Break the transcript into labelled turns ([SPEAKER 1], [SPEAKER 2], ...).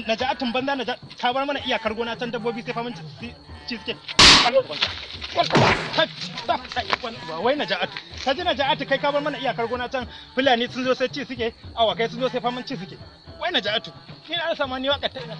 [SPEAKER 1] naja'atun banza na ta bar mana iyakar gona can dabbobi sai famin ci suke wai naja'atu ka ji naja'atu kai ka bar mana iyakar gona can fulani sun zo sai ci suke awakai sun zo sai famin ci suke wai naja'atu ni na rasa ma ni wakar ta ina